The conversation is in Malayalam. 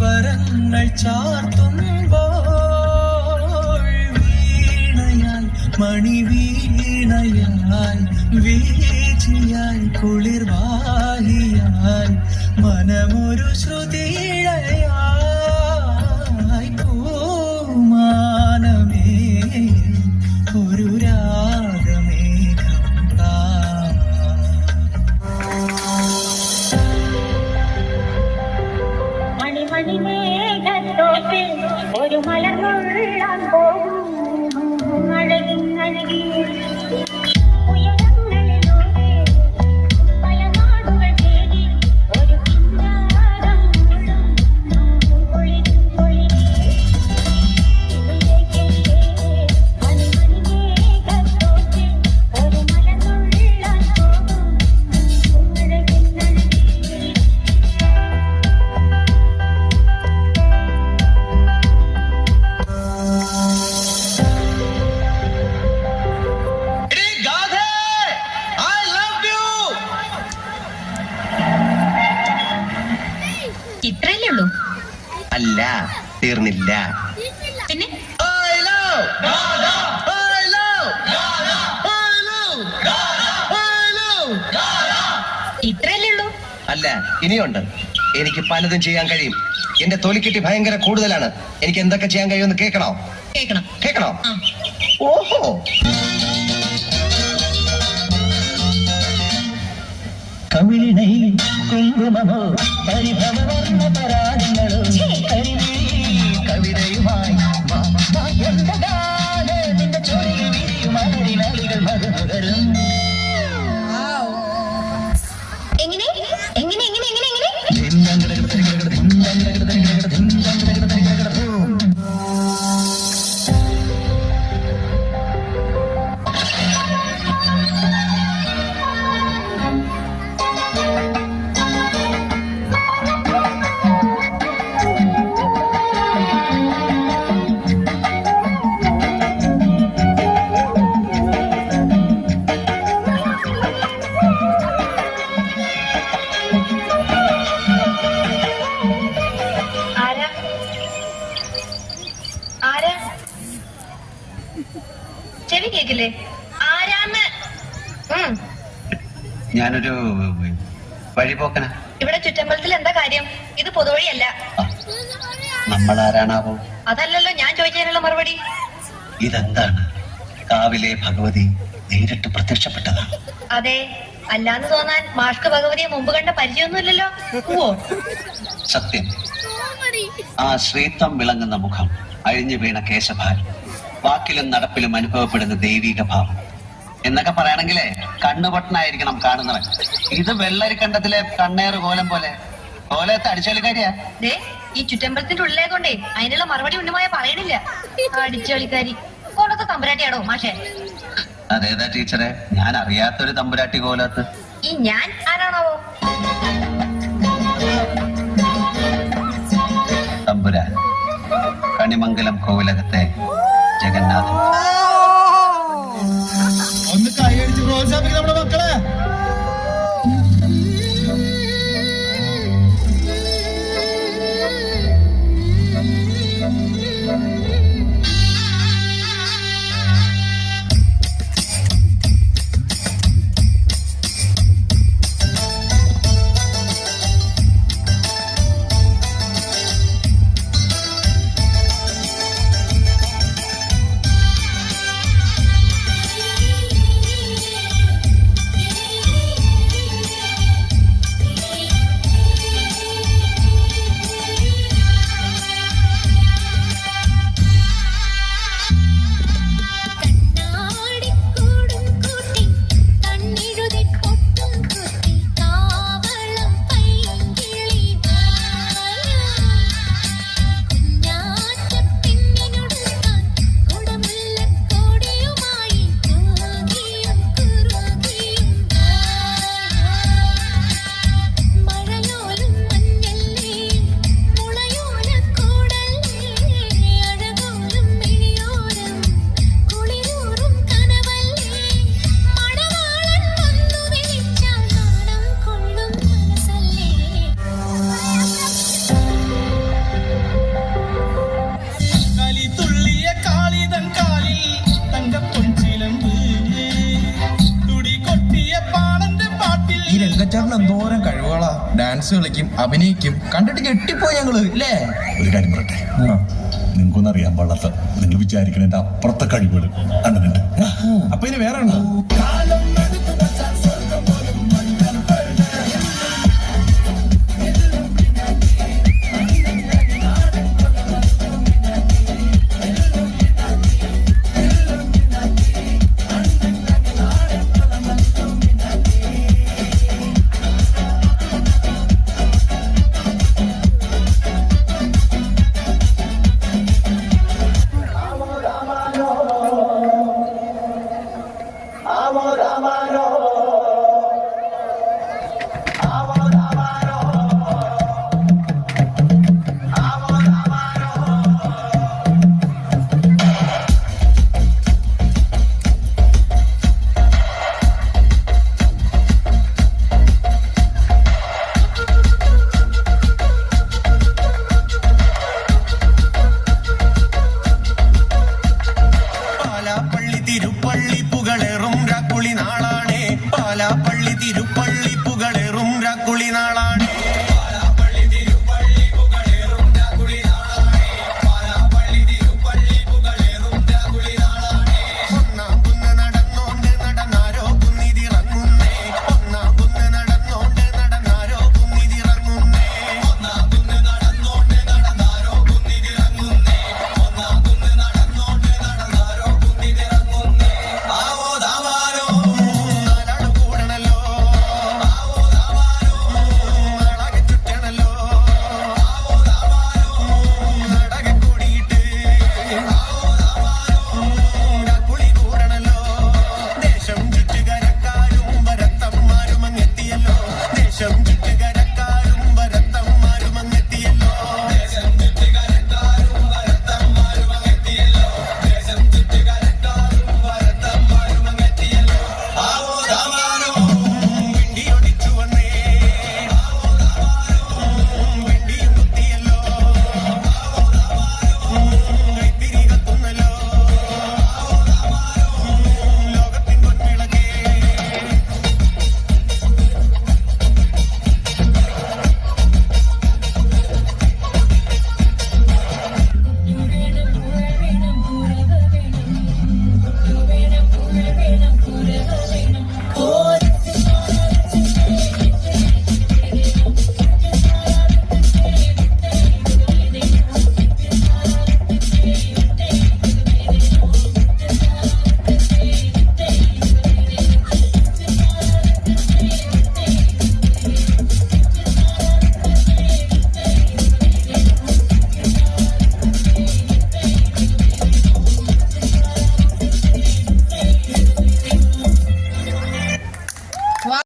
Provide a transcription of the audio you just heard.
സ്വരങ്ങൾ ചാർത്തുമ്പോൾ വീണയായി മണിവീണയായി വീച്ചിയായി കുളിർവാഹിയായി മനമൊരു ശ്രുതിയായി പൂമാനമേ ഒരു രാഗമേഘം താ. മണിമണിമേഘത്തോപ്പിൽ ഒരു മലർന്നുള്ളാൻ പോകും അഴകി ഉയരങ്ങളിലൂടെ പല നാടുകൾ തേടി ഒരു കിന്നാരം മണിമണിമേഘത്തോപ്പിൽ ഒരു മലർന്നുള്ളാൻ പോകും ഇത്രയല്ലേ ഉള്ളൂ? അല്ല, തീർന്നില്ല. പിന്നെ ഇത്രയല്ലേ ഉള്ളൂ? അല്ല, ഇനിയുണ്ട്. എനിക്ക് പലതും ചെയ്യാൻ കഴിയും. എന്റെ തൊലിക്കെട്ടി ഭയങ്കര കൂടുതലാണ്. എനിക്ക് എന്തൊക്കെ ചെയ്യാൻ കഴിയുമെന്ന് കേൾക്കണോ? കേൾക്കണം. കേൾക്കണോ? ഓഹോ, കവിളിണൈ കുങ്കുമമോ പരിഭവവർണ്ണ പരാഗങ്ങളോ കവിതയുമായി നിന്റെ ചോരിയിൽ വിരിയും അലരിനാളികൾ മധുനുകരും. എങ്ങനെ എങ്ങനെ എങ്ങനെ എങ്ങനെ എങ്ങനെ ചെവി കേക്കില്ലേ? ആരാന്ന്? ഞാനൊരു വഴിപോക്കന. ഇവിടെ ചുറ്റമ്പലത്തിൽ എന്താ കാര്യം? ഇത് പൊതുവഴിയല്ല. നമ്മളാരാണാവോ? അതല്ലല്ലോ ഞാൻ ചോദിച്ചതിനുള്ള മറുപടി. ഇതെന്താണ്? കാവിലെ ഭഗവതി നേരിട്ട് പ്രത്യക്ഷപ്പെട്ടതാണ്. അതെ, അല്ലാന്ന് തോന്നാൻ മാഷ്ക്ക് ഭഗവതിയെ മുമ്പ് കണ്ട പരിചയമൊന്നുമില്ലല്ലോ. ഓ സത്യം. ആ ശ്രീത്വം വിളങ്ങുന്ന മുഖം, അഴിഞ്ഞു വീണ കേശഭാരം, വാക്കിലും നടപ്പിലും അനുഭവപ്പെടുന്ന ദൈവിക ഭാവം എന്നൊക്കെ പറയണെങ്കിലേ കണ്ണുപൊട്ടനായിരിക്കണം കാണുന്നവൻ. ഇത് വെള്ളരിക്കണ്ടത്തിലെ കണ്ണേറ് കോലം പോലെ. കോലത്തെ അടിച്ചോളിക്കാരിയാ. ഈ ചുറ്റമ്പലത്തിന്റെ ഉള്ളിലെ കൊണ്ടേ അതിനുള്ള മറുപടി ഉന്നമായ പറയണില്ല. അടിച്ചോളിക്കാരി കോലത്തെ തമ്പുരാട്ടിയാണോ മാഷേ? അതേതാ ടീച്ചറെ? ഞാൻ അറിയാത്തൊരു തമ്പുരാട്ടി കോലത്ത്. ഈ ഞാൻ ആരാണാവോ? തമ്പുരാൻ, കണിമംഗലം കോവിലകത്തെ ജഗന്നാഥൻ. ഒന്ന് കൈയടിച്ച് പ്രോത്സാഹിപ്പിക്കും നമ്മുടെ മക്കളെ. ഉണ്ണിച്ചേട്ടൻ എന്തോരം കഴിവുകളാ. ഡാൻസ് കളിക്കും, അഭിനയിക്കും. കണ്ടിട്ട് കെട്ടിപ്പോയി ഞങ്ങള് ഇല്ലേ? ഒരു കാര്യം പറയട്ടെ, നിങ്ങൾക്കൊന്നും അറിയാൻ പാടാത്ത നിങ്ങൾ വിചാരിക്കണതിന്റെ അപ്പുറത്തെ കഴിവുകൾ അണ്ണനുണ്ട്. അപ്പൊ ഇനി വേറെ ഉണ്ടോ?